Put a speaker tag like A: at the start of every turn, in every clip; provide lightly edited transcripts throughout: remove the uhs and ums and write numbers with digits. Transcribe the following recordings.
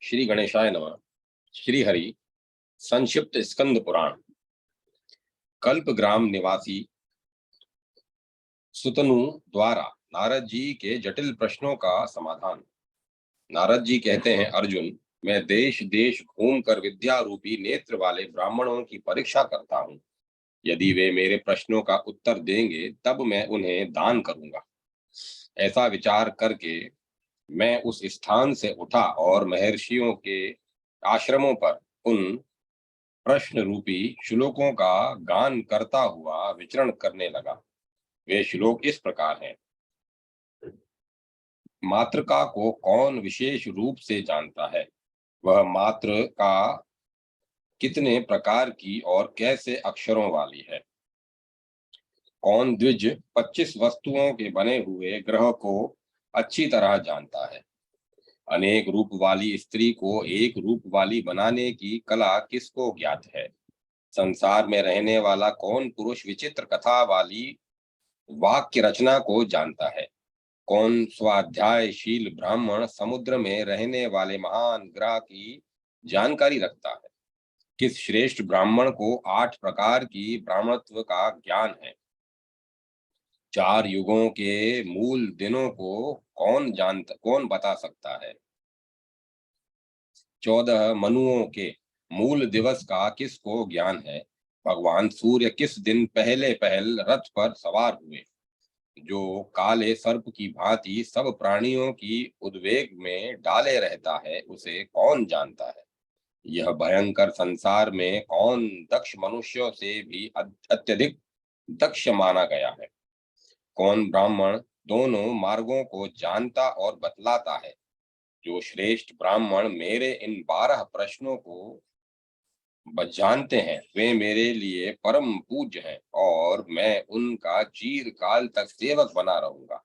A: श्री गणेशाय नमः। श्री हरि संक्षिप्त स्कंद पुराण। कल्प ग्राम निवासी सुतनु द्वारा नारद जी के जटिल प्रश्नों का समाधान। नारद जी कहते हैं, अर्जुन, मैं देश देश घूमकर विद्या रूपी नेत्र वाले ब्राह्मणों की परीक्षा करता हूँ। यदि वे मेरे प्रश्नों का उत्तर देंगे तब मैं उन्हें दान करूंगा। ऐसा विचार करके मैं उस स्थान से उठा और महर्षियों के आश्रमों पर उन प्रश्न रूपी श्लोकों का गान करता हुआ विचरण करने लगा। वे श्लोक इस प्रकार हैं। मातृका को कौन विशेष रूप से जानता है? वह मात्र का कितने प्रकार की और कैसे अक्षरों वाली है? कौन द्विज 25 वस्तुओं के बने हुए ग्रह को अच्छी तरह जानता है? अनेक रूप वाली स्त्री को एक रूप वाली बनाने की कला किसको ज्ञात है? संसार में रहने वाला कौन पुरुष विचित्र कथा वाली वाक्य रचना को जानता है? कौन स्वाध्यायशील ब्राह्मण समुद्र में रहने वाले महान ग्रह की जानकारी रखता है? किस श्रेष्ठ ब्राह्मण को 8 प्रकार की ब्राह्मणत्व का ज्ञान है? 4 युगों के मूल दिनों को कौन बता सकता है? 14 मनुओं के मूल दिवस का किसको ज्ञान है? भगवान सूर्य किस दिन पहले पहल रथ पर सवार हुए? जो काले सर्प की भांति सब प्राणियों की उद्वेग में डाले रहता है, उसे कौन जानता है? यह भयंकर संसार में कौन दक्ष मनुष्यों से भी अत्यधिक दक्ष माना गया है? कौन ब्राह्मण दोनों मार्गों को जानता और बतलाता है? जो श्रेष्ठ ब्राह्मण मेरे इन 12 प्रश्नों को जानते हैं, वे मेरे लिए परम पूज्य हैं और मैं उनका चीर काल तक सेवक बना रहूंगा।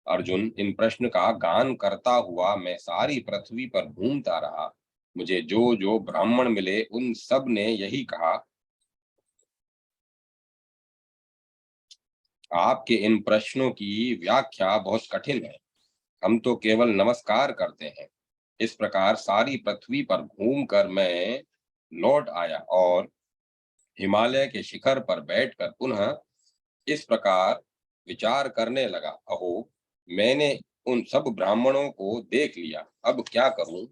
A: अर्जुन, इन प्रश्न का गान करता हुआ मैं सारी पृथ्वी पर घूमता रहा। मुझे जो जो ब्राह्मण मिले उन सब ने यही कहा, आपके इन प्रश्नों की व्याख्या बहुत कठिन है, हम तो केवल नमस्कार करते हैं। इस प्रकार सारी पृथ्वी पर घूमकर मैं लौट आया और हिमालय के शिखर पर बैठकर पुनः इस प्रकार विचार करने लगा, अहो, मैंने उन सब ब्राह्मणों को देख लिया, अब क्या करूं?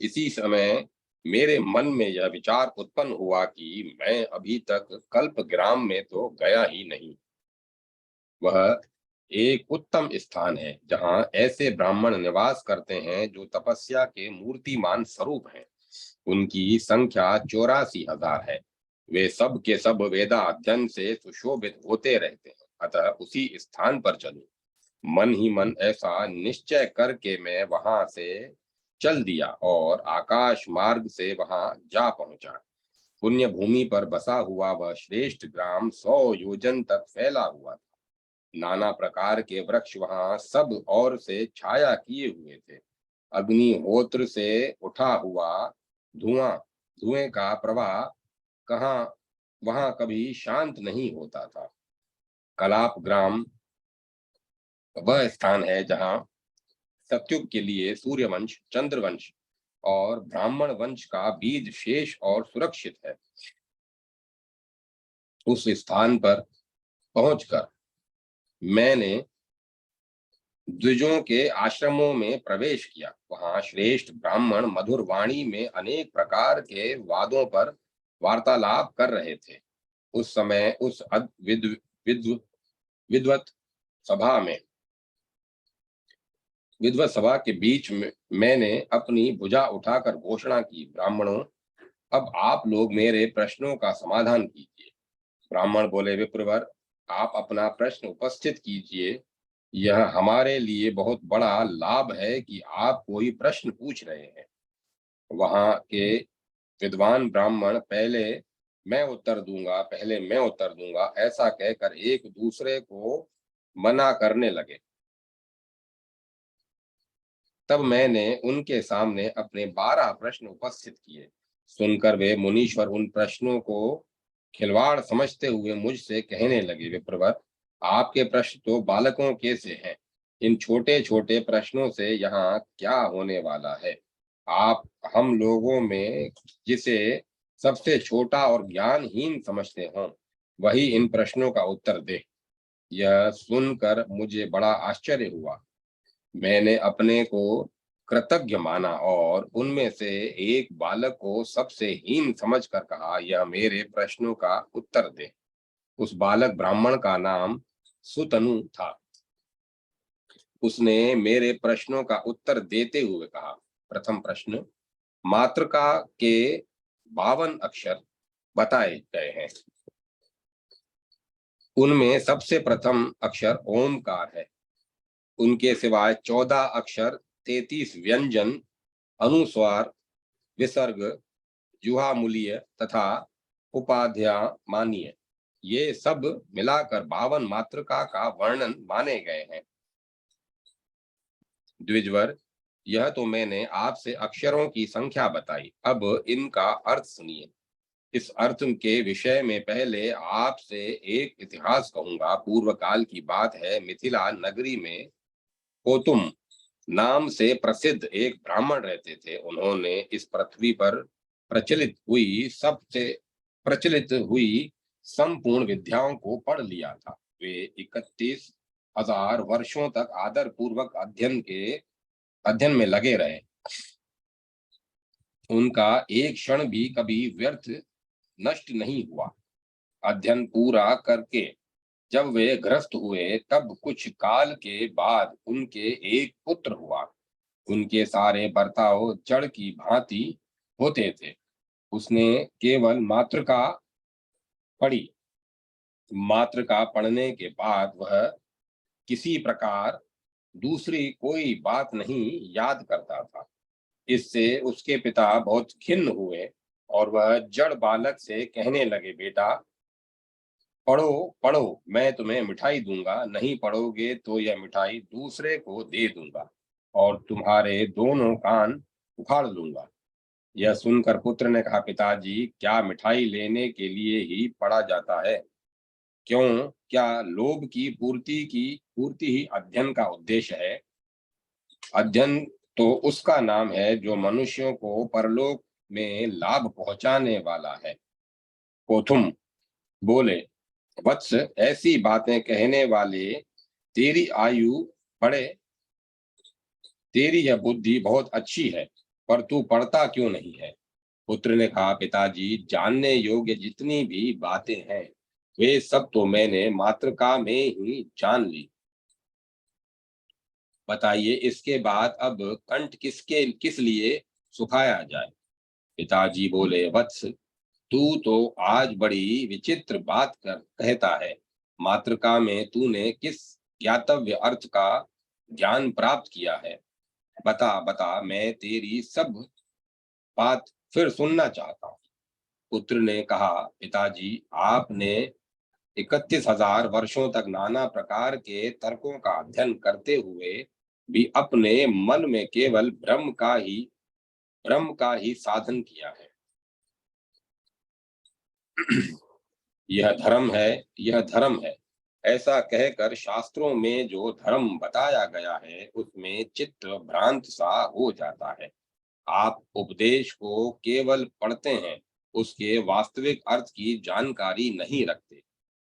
A: इसी समय मेरे मन में यह विचार उत्पन्न हुआ कि मैं अभी तक कल्प ग्राम में तो गया ही नहीं। वह एक उत्तम स्थान है जहाँ ऐसे ब्राह्मण निवास करते हैं जो तपस्या के मूर्तिमान स्वरूप हैं। उनकी संख्या 84,000 है। वे सब के सब वेदा अध्ययन से सुशोभित होते रहते हैं, अतः उसी स्थान पर चलूं। मन ही मन ऐसा निश्चय करके मैं वहां से चल दिया और आकाश मार्ग से वहां जा पहुंचा। पुण्य भूमि पर बसा हुआ वह श्रेष्ठ ग्राम 100 योजन तक फैला हुआ था। नाना प्रकार के वृक्ष वहां सब ओर से छाया किए हुए थे। अग्निहोत्र से उठा हुआ धुआं धुएं का प्रवाह कहाँ वहां कभी शांत नहीं होता था। कलाप ग्राम वह स्थान है जहाँ सत्युग के लिए सूर्यवंश, चंद्रवंश और ब्राह्मण वंश का बीज शेष और सुरक्षित है। उस स्थान पर पहुंचकर मैंने द्विजों के आश्रमों में प्रवेश किया। वहां श्रेष्ठ ब्राह्मण मधुर वाणी में अनेक प्रकार के वादों पर वार्तालाप कर रहे थे। उस समय उस विद्वत सभा में विद्वत सभा के बीच में मैंने अपनी भुजा उठाकर घोषणा की, ब्राह्मणों, अब आप लोग मेरे प्रश्नों का समाधान कीजिए। ब्राह्मण बोले, विप्रवर, आप अपना प्रश्न उपस्थित कीजिए। यह हमारे लिए बहुत बड़ा लाभ है कि आप कोई प्रश्न पूछ रहे हैं। वहां के विद्वान ब्राह्मण पहले मैं उत्तर दूंगा ऐसा कहकर एक दूसरे को मना करने लगे। तब मैंने उनके सामने अपने 12 प्रश्न उपस्थित किए। सुनकर वे मुनीश्वर उन प्रश्नों को खिलवाड़ समझते हुए मुझसे कहने लगे, विप्रवर, आपके प्रश्न तो बालकों के से हैं। इन छोटे छोटे प्रश्नों से यहाँ क्या होने वाला है? आप हम लोगों में जिसे सबसे छोटा और ज्ञानहीन समझते हों, वही इन प्रश्नों का उत्तर दे। यह सुनकर मुझे बड़ा आश्चर्य हुआ। मैंने अपने को कृतज्ञ माना और उनमें से एक बालक को सबसे हीन समझकर कहा, यह मेरे प्रश्नों का उत्तर दे। उस बालक ब्राह्मण का नाम सुतनु था। उसने मेरे प्रश्नों का उत्तर देते हुए कहा, प्रथम प्रश्न, मातृका के 52 अक्षर बताए गए हैं। उनमें सबसे प्रथम अक्षर ओमकार है। उनके सिवाय 14 अक्षर, 33 व्यंजन, अनुस्वार, विसर्ग, जुहामूलीय तथा उपाध्यायमानीय, ये सब मिलाकर 52 मातृका का वर्णन माने गए हैं। द्विजवर, यह तो मैंने आपसे अक्षरों की संख्या बताई, अब इनका अर्थ सुनिए। इस अर्थ के विषय में पहले आपसे एक इतिहास कहूंगा। पूर्व काल की बात है, मिथिला नगरी में कोतुम नाम से प्रसिद्ध एक ब्राह्मण रहते थे। उन्होंने इस पृथ्वी पर प्रचलित हुई संपूर्ण विद्याओं को पढ़ लिया था। वे 31,000 वर्षों तक आदर पूर्वक अध्ययन में लगे रहे। उनका एक क्षण भी कभी व्यर्थ नष्ट नहीं हुआ। अध्ययन पूरा करके जब वे गृहस्थ हुए, तब कुछ काल के बाद उनके एक पुत्र हुआ। उनके सारे बर्ताव जड़ की भांति होते थे। उसने केवल मातृका पढ़ी। मातृका पढ़ने के बाद वह किसी प्रकार दूसरी कोई बात नहीं याद करता था। इससे उसके पिता बहुत खिन्न हुए और वह जड़ बालक से कहने लगे, बेटा पढ़ो पढ़ो, मैं तुम्हें मिठाई दूंगा, नहीं पढ़ोगे तो यह मिठाई दूसरे को दे दूंगा और तुम्हारे दोनों कान उखाड़ लूंगा। यह सुनकर पुत्र ने कहा, पिताजी, क्या मिठाई लेने के लिए ही पढ़ा जाता है? क्यों, क्या लोभ की पूर्ति ही अध्ययन का उद्देश्य है? अध्ययन तो उसका नाम है जो मनुष्यों को परलोक में लाभ पहुंचाने वाला है। कोथुम बोले, वत्स, ऐसी बातें कहने वाले तेरी आयु बढ़े, तेरी यह बुद्धि बहुत अच्छी है, पर तू पढ़ता क्यों नहीं है? पुत्र ने कहा, पिताजी, जानने योग्य जितनी भी बातें हैं वे सब तो मैंने मातृका में ही जान ली। बताइए, इसके बाद अब कंठ किस लिए सुखाया जाए? पिताजी बोले, वत्स, तू तो आज बड़ी विचित्र बात कर कहता है। मातृका में तूने किस ज्ञातव्य अर्थ का ज्ञान प्राप्त किया है? बता बता, मैं तेरी सब बात फिर सुनना चाहता हूँ। पुत्र ने कहा, पिताजी, आपने 31,000 वर्षों तक नाना प्रकार के तर्कों का अध्ययन करते हुए भी अपने मन में केवल ब्रह्म का ही साधन किया है। यह धर्म है, ऐसा कहकर शास्त्रों में जो धर्म बताया गया है उसमें चित्त भ्रांत सा हो जाता है। आप उपदेश को केवल पढ़ते हैं, उसके वास्तविक अर्थ की जानकारी नहीं रखते।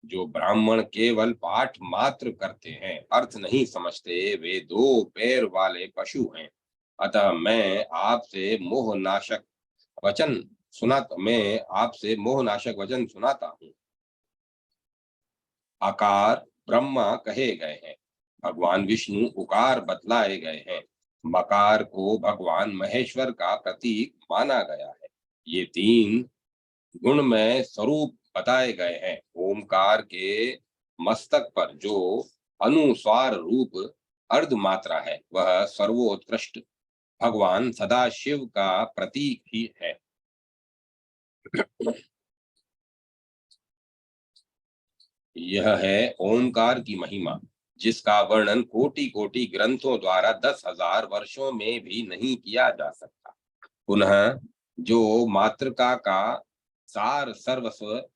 A: जो ब्राह्मण केवल पाठ मात्र करते हैं, अर्थ नहीं समझते, वे दो पैर वाले पशु हैं। अतः मैं आपसे मोहनाशक वचन सुनाता हूँ। आकार ब्रह्मा कहे गए हैं, भगवान विष्णु उकार बतलाए गए हैं, मकार को भगवान महेश्वर का प्रतीक माना गया है। ये तीन गुणमय स्वरूप बताए गए हैं। ओमकार के मस्तक पर जो अनुस्वार रूप अर्ध मात्रा है, वह सर्वोत्कृष्ट भगवान सदाशिव का प्रतीक ही है। यह है ओमकार की महिमा, जिसका वर्णन कोटि कोटि ग्रंथों द्वारा 10,000 वर्षों में भी नहीं किया जा सकता। पुनः जो मातृका का सार सर्वस्व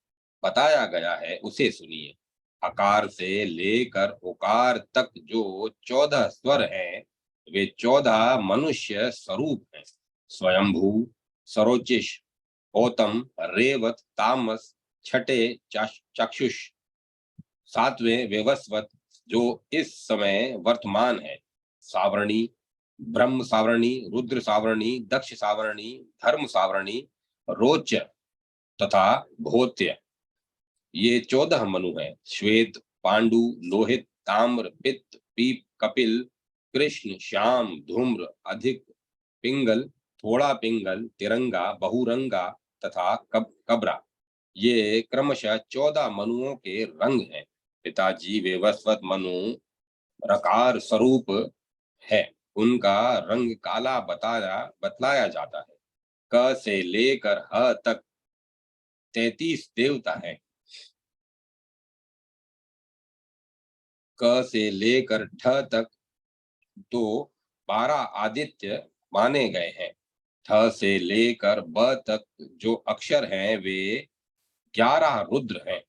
A: बताया गया है, उसे सुनिए। अकार से लेकर उकार तक जो 14 स्वर हैं, वे 14 मनुष्य स्वरूप हैं। स्वयंभू, सरोचिष, गौतम, रेवत, तामस, छठे चक्षुष, सातवें व्यवस्वत जो इस समय वर्तमान है, सावरणी, ब्रह्म सावरणी, रुद्र सावरणी, दक्ष सावरणी, धर्म सावरणी, रोच तथा भोत्य, ये 14 मनु हैं। श्वेत, पांडु, लोहित, ताम्र, पित्त, पीप, कपिल, कृष्ण, श्याम, धूम्र, अधिक, पिंगल, थोड़ा पिंगल, तिरंगा, बहुरंगा तथा कबरा, ये क्रमशः 14 मनुओं के रंग हैं। पिताजी वेवस्वत मनु रकार स्वरूप है, उनका रंग काला बतलाया जाता है। क से लेकर ह तक 33 देवता है। क से लेकर ठ तक तो 12 आदित्य माने गए हैं। ठ से लेकर ब तक जो अक्षर हैं वे 11 रुद्र हैं।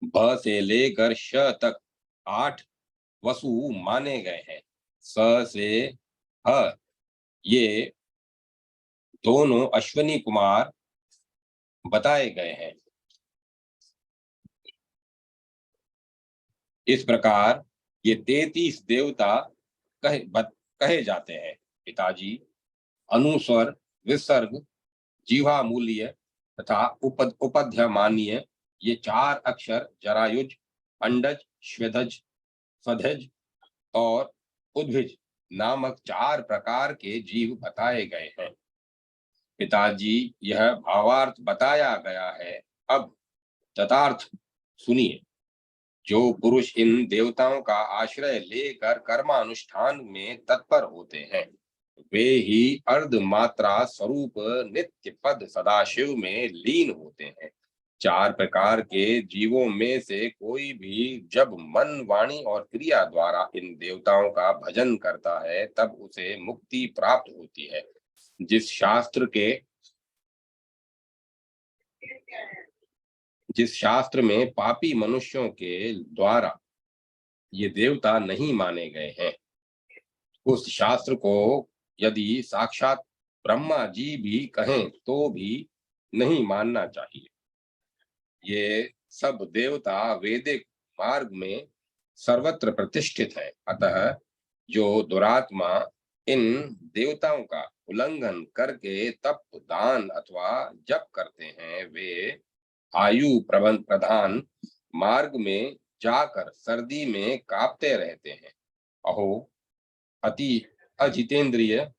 A: भ से लेकर श तक 8 वसु माने गए हैं। स से ह ये दोनों अश्वनी कुमार बताए गए हैं। इस प्रकार ये 33 देवता कहे जाते हैं। पिताजी, अनुस्वर, विसर्ग, जीवा मूल्य तथा उपध्य मान्य, ये 4 अक्षर जरायुज, अंडज, श्वेदज, स्वधज और उद्भिज नामक 4 प्रकार के जीव बताए गए हैं। पिताजी, यह भावार्थ बताया गया है। अब तथार्थ सुनिए। जो पुरुष इन देवताओं का आश्रय लेकर कर्मानुष्ठान में तत्पर होते हैं, वे ही अर्ध मात्रा स्वरूप नित्य पद सदाशिव में लीन होते हैं। 4 प्रकार के जीवों में से कोई भी जब मन, वाणी और क्रिया द्वारा इन देवताओं का भजन करता है, तब उसे मुक्ति प्राप्त होती है। जिस शास्त्र में पापी मनुष्यों के द्वारा ये देवता नहीं माने गए हैं, उस शास्त्र को यदि साक्षात ब्रह्मा जी भी कहें तो भी नहीं मानना चाहिए। ये सब देवता वैदिक मार्ग में सर्वत्र प्रतिष्ठित है। अतः जो दुरात्मा इन देवताओं का उल्लंघन करके तप, दान अथवा जप करते हैं, वे आयु प्रधान मार्ग में जाकर सर्दी में कांपते रहते हैं। अहो, अति अजितेंद्रिय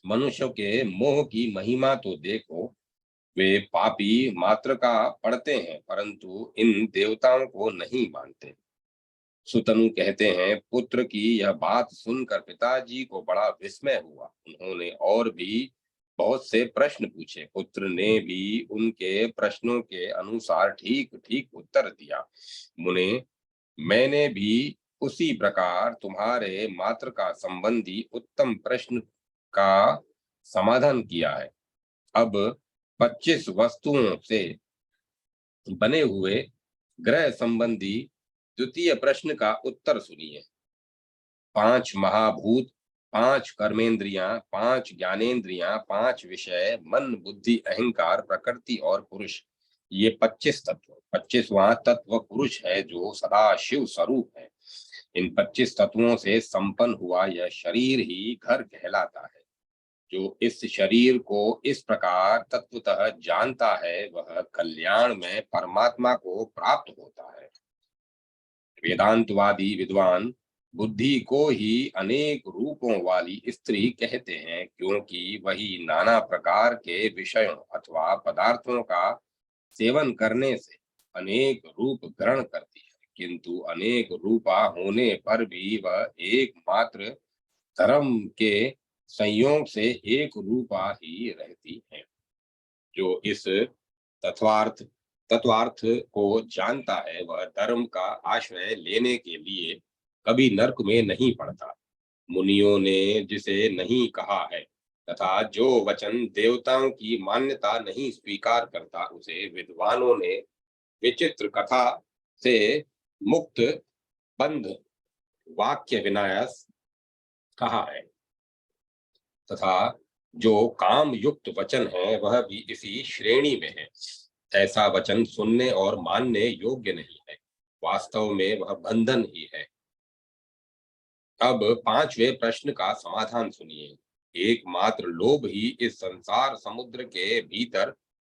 A: मनुष्यों के मोह की महिमा तो देखो। वे पापी मात्र का पढ़ते हैं, परंतु इन देवताओं को नहीं मानते। सुतनु कहते हैं, पुत्र की यह बात सुनकर पिताजी को बड़ा विस्मय हुआ। उन्होंने और भी बहुत से प्रश्न पूछे। पुत्र ने भी उनके प्रश्नों के अनुसार ठीक ठीक उत्तर दिया। मुने, मैंने भी उसी प्रकार तुम्हारे मात्र का संबंधी उत्तम प्रश्न का समाधान किया है। अब 25 वस्तुओं से बने हुए ग्रह संबंधी द्वितीय प्रश्न का उत्तर सुनिए। 5 महाभूत, 5 कर्मेंद्रियां, 5 ज्ञानेंद्रियां, 5 विषय, मन, बुद्धि, अहंकार, प्रकृति और पुरुष, ये 25 तत्व। 25वां तत्व पुरुष है, जो सदा शिव स्वरूप है। इन 25 तत्वों से संपन्न हुआ यह शरीर ही घर कहलाता है। जो इस शरीर को इस प्रकार तत्वतः जानता है, वह कल्याण में परमात्मा को प्राप्त होता है। वेदांतवादी विद्वान बुद्धि को ही अनेक रूपों वाली स्त्री कहते हैं, क्योंकि वही नाना प्रकार के विषयों अथवा पदार्थों का सेवन करने से अनेक रूप ग्रहण करती है, किंतु अनेक रूपा होने पर भी वह एकमात्र धर्म के संयोग से एक रूपा ही रहती है। जो इस तत्वार्थ तत्वार्थ को जानता है, वह धर्म का आश्रय लेने के लिए कभी नरक में नहीं पड़ता। मुनियों ने जिसे नहीं कहा है, तथा जो वचन देवताओं की मान्यता नहीं स्वीकार करता उसे विद्वानों ने विचित्र कथा से मुक्त बंध वाक्य विनाश कहा है। तथा जो काम युक्त वचन है वह भी इसी श्रेणी में है। ऐसा वचन सुनने और मानने योग्य नहीं है, वास्तव में वह बंधन ही है। अब पांचवें प्रश्न का समाधान सुनिए। एकमात्र लोभ ही इस संसार समुद्र के भीतर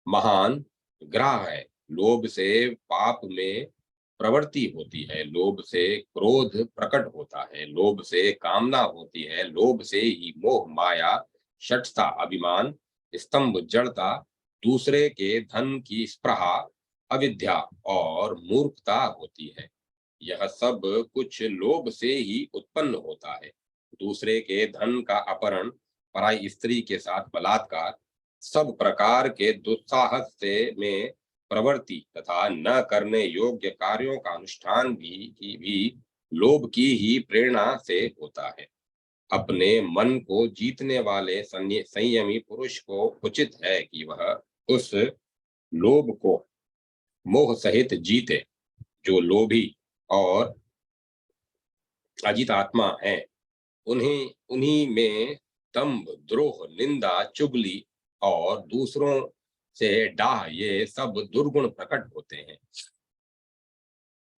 A: महान ग्राह है। लोभ से पाप में प्रवृत्ति होती है, लोभ से क्रोध प्रकट होता है, लोभ से कामना होती है, लोभ से ही मोह माया शठता अभिमान स्तंभ जड़ता दूसरे के धन की स्पृहा अविद्या और मूर्खता होती है। यह सब कुछ लोभ से ही उत्पन्न होता है। दूसरे के धन का अपहरण, पराई स्त्री के साथ बलात्कार, सब प्रकार के दुस्साहस से में प्रवृत्ति तथा न करने योग्य कार्यों का अनुष्ठान भी लोभ की ही प्रेरणा से होता है। अपने मन को जीतने वाले संयमी पुरुष को उचित है कि वह उस लोभ को मोह सहित जीते। जो लोभी और अजित आत्मा है उन्हें उन्हीं में दंभ द्रोह निंदा चुगली और दूसरों से डाह ये सब दुर्गुण प्रकट होते हैं।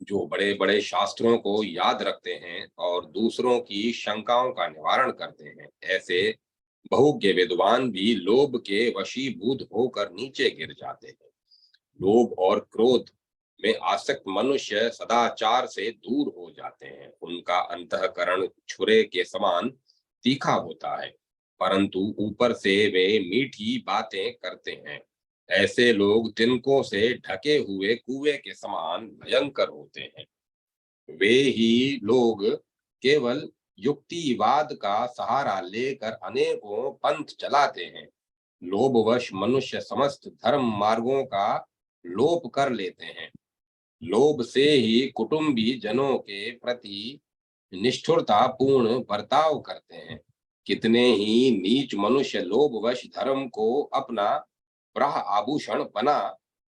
A: जो बड़े बड़े शास्त्रों को याद रखते हैं और दूसरों की शंकाओं का निवारण करते हैं, ऐसे बहुज्ञ विद्वान भी लोभ के वशीभूत होकर नीचे गिर जाते हैं। लोभ और क्रोध में आसक्त मनुष्य सदाचार से दूर हो जाते हैं। उनका अंतःकरण छुरे के समान तीखा होता है, परंतु ऊपर से वे मीठी बातें करते हैं। ऐसे लोग तिनकों से ढके हुए कुएं के समान भयंकर होते हैं। वे ही लोग केवल युक्तिवाद का सहारा लेकर अनेकों पंथ चलाते हैं। लोभवश मनुष्य समस्त धर्म मार्गों का लोप कर लेते हैं। लोभ से ही कुटुंबी जनों के प्रति निष्ठुरता पूर्ण बर्ताव करते हैं। कितने ही नीच मनुष्य लोभवश धर्म को अपना प्राह आभूषण बना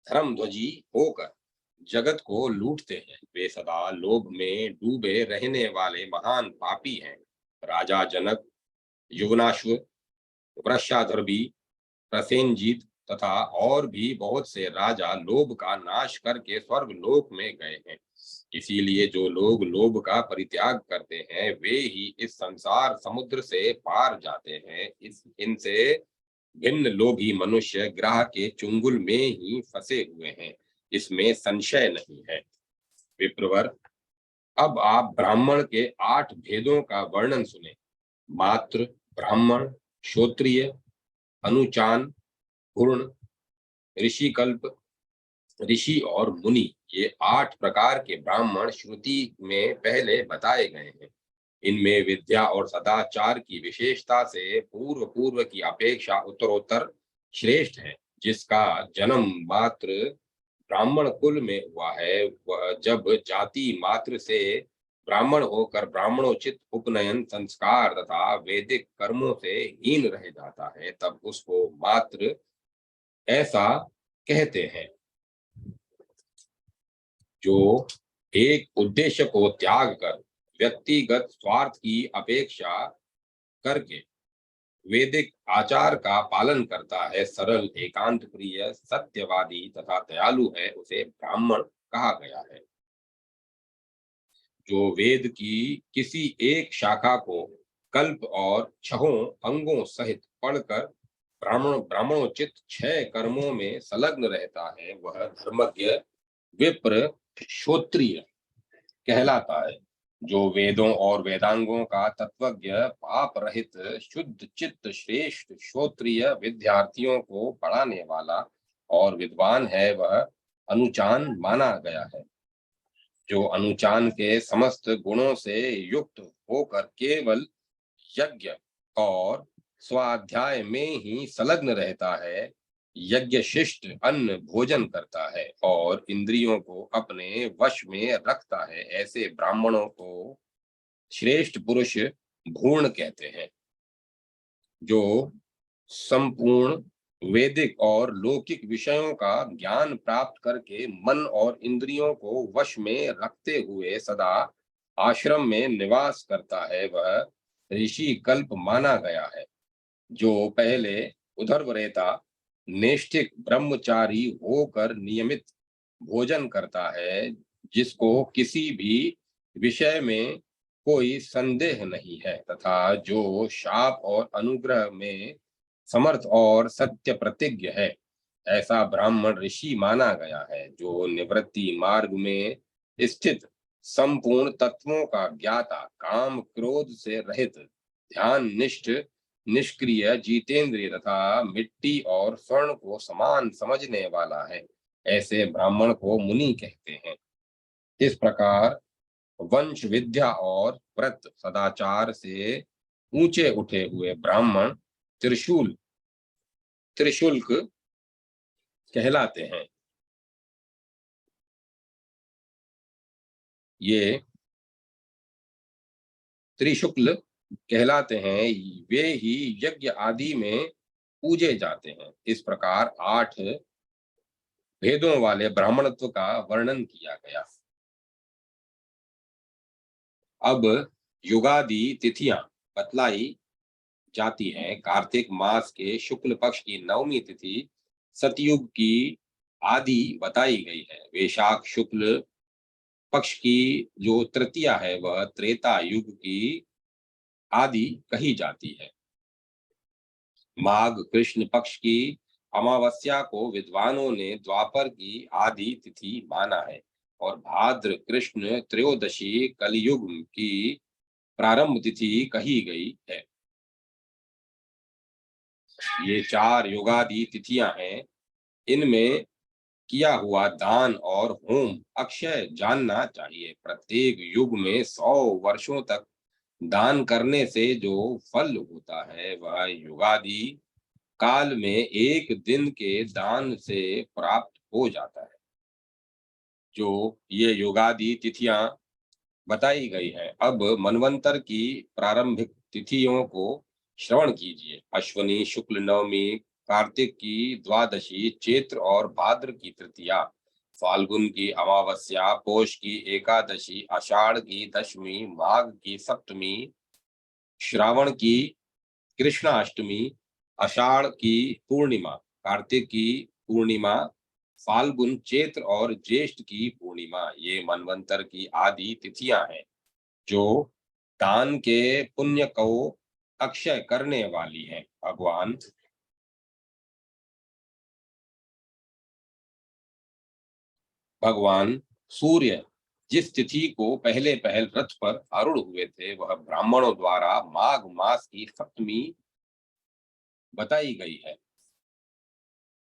A: धर्मध्वजी होकर जगत को लूटते हैं। वे सदा लोभ में डूबे रहने वाले महान पापी हैं। राजा जनक, युवनाश्व, वृषाधर्वी, प्रसेनजीत तथा और भी बहुत से राजा लोभ का नाश करके स्वर्ग लोक में गए हैं। इसीलिए जो लोग लोभ का परित्याग करते हैं वे ही इस संसार समुद्र से पार जाते हैं। इस इनसे भिन्न लोभी मनुष्य ग्रह के चुंगल में ही फंसे हुए हैं, इसमें संशय नहीं है। विप्रवर, अब आप ब्राह्मण के 8 भेदों का वर्णन सुने। मात्र, ब्राह्मण, क्षोत्रिय, अनुचान, पूर्ण, ऋषि कल्प, ऋषि और मुनि, ये 8 प्रकार के ब्राह्मण श्रुति में पहले बताए गए हैं। इनमें विद्या और सदाचार की विशेषता से पूर्व पूर्व की अपेक्षा उत्तरोत्तर श्रेष्ठ है। जिसका जन्म मात्र ब्राह्मण कुल में हुआ है, वह जब जाति मात्र से ब्राह्मण होकर ब्राह्मणोचित उपनयन संस्कार तथा वैदिक कर्मों से हीन रह जाता है, तब उसको मात्र ऐसा कहते हैं। जो एक उद्देश्य को त्याग कर व्यक्तिगत स्वार्थ की अपेक्षा करके वैदिक आचार का पालन करता है, सरल, एकांत प्रिय, सत्यवादी तथा दयालु है, उसे ब्राह्मण कहा गया है। जो वेद की किसी एक शाखा को कल्प और छहों अंगों सहित पढ़कर ब्राह्मणोचित 6 कर्मों में संलग्न रहता है, वह धर्मज्ञ विप्र श्रोत्रिय कहलाता है। जो वेदों और वेदांगों का तत्वज्ञ पाप रहित शुद्ध चित्त श्रेष्ठ श्रोत्रिय विद्यार्थियों को पढ़ाने वाला और विद्वान है, वह अनुचान माना गया है। जो अनुचान के समस्त गुणों से युक्त होकर केवल यज्ञ और स्वाध्याय में ही संलग्न रहता है, यज्ञ शिष्ट अन्न भोजन करता है और इंद्रियों को अपने वश में रखता है, ऐसे ब्राह्मणों को श्रेष्ठ पुरुष भूर्ण कहते हैं। जो संपूर्ण वैदिक और लौकिक विषयों का ज्ञान प्राप्त करके मन और इंद्रियों को वश में रखते हुए सदा आश्रम में निवास करता है, वह ऋषि कल्प माना गया है। जो पहले उधर्व रहता नैष्ठिक ब्रह्मचारी होकर नियमित भोजन करता है, जिसको किसी भी विषय में कोई संदेह नहीं है, तथा जो शाप और अनुग्रह में समर्थ और सत्य प्रतिज्ञ है, ऐसा ब्राह्मण ऋषि माना गया है। जो निवृत्ति मार्ग में स्थित संपूर्ण तत्वों का ज्ञाता, काम क्रोध से रहित, ध्यान निष्ठ, निष्क्रिय, जितेंद्रिय तथा मिट्टी और स्वर्ण को समान समझने वाला है, ऐसे ब्राह्मण को मुनि कहते हैं। इस प्रकार वंश विद्या और व्रत सदाचार से ऊंचे उठे हुए ब्राह्मण त्रिशूल त्रिशुल्क कहलाते हैं। ये त्रिशुक्ल कहलाते हैं, वे ही यज्ञ आदि में पूजे जाते हैं। इस प्रकार 8 भेदों वाले ब्राह्मणत्व का वर्णन किया गया। अब युगादि तिथियां बतलाई जाती हैं। कार्तिक मास के शुक्ल पक्ष की नवमी तिथि सतयुग की आदि बताई गई है। वैशाख शुक्ल पक्ष की जो तृतीया है वह त्रेता युग की आदि कही जाती है। माघ कृष्ण पक्ष की अमावस्या को विद्वानों ने द्वापर की आदि तिथि माना है, और भाद्र कृष्ण त्रयोदशी कलयुग की प्रारंभ तिथि कही गई है। ये 4 युगादि तिथियां हैं। इनमें किया हुआ दान और होम अक्षय जानना चाहिए। प्रत्येक युग में 100 वर्षों तक दान करने से जो फल होता है वह युगादि काल में एक दिन के दान से प्राप्त हो जाता है। जो ये युगादि तिथियां बताई गई है, अब मनवंतर की प्रारंभिक तिथियों को श्रवण कीजिए। अश्वनी शुक्ल नवमी, कार्तिक की द्वादशी, चैत्र और भाद्र की तृतीया, फाल्गुन की अमावस्या, पौष की एकादशी, आषाढ़ की दशमी, माघ की सप्तमी, श्रावण की कृष्णाष्टमी, आषाढ़ की पूर्णिमा, कार्तिक की पूर्णिमा, फाल्गुन, चैत्र और ज्येष्ठ की पूर्णिमा, ये मनवंतर की आदि तिथियां हैं जो दान के पुण्य को अक्षय करने वाली हैं। भगवान सूर्य जिस तिथि को पहले पहल रथ पर आरूढ़ हुए थे वह ब्राह्मणों द्वारा माघ मास की सप्तमी बताई गई है,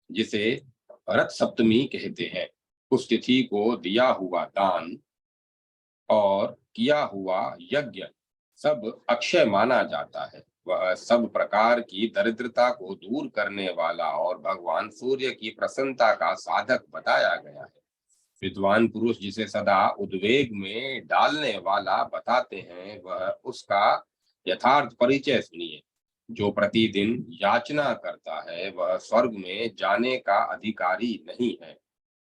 A: जिसे रथ सप्तमी कहते हैं। उस तिथि को दिया हुआ दान और किया हुआ यज्ञ सब अक्षय माना जाता है। वह सब प्रकार की दरिद्रता को दूर करने वाला और भगवान सूर्य की प्रसन्नता का साधक बताया गया है। विद्वान पुरुष जिसे सदा उद्वेग में डालने वाला बताते हैं, वह उसका यथार्थ परिचय सुनिए। जो प्रतिदिन याचना करता है वह स्वर्ग में जाने का अधिकारी नहीं है।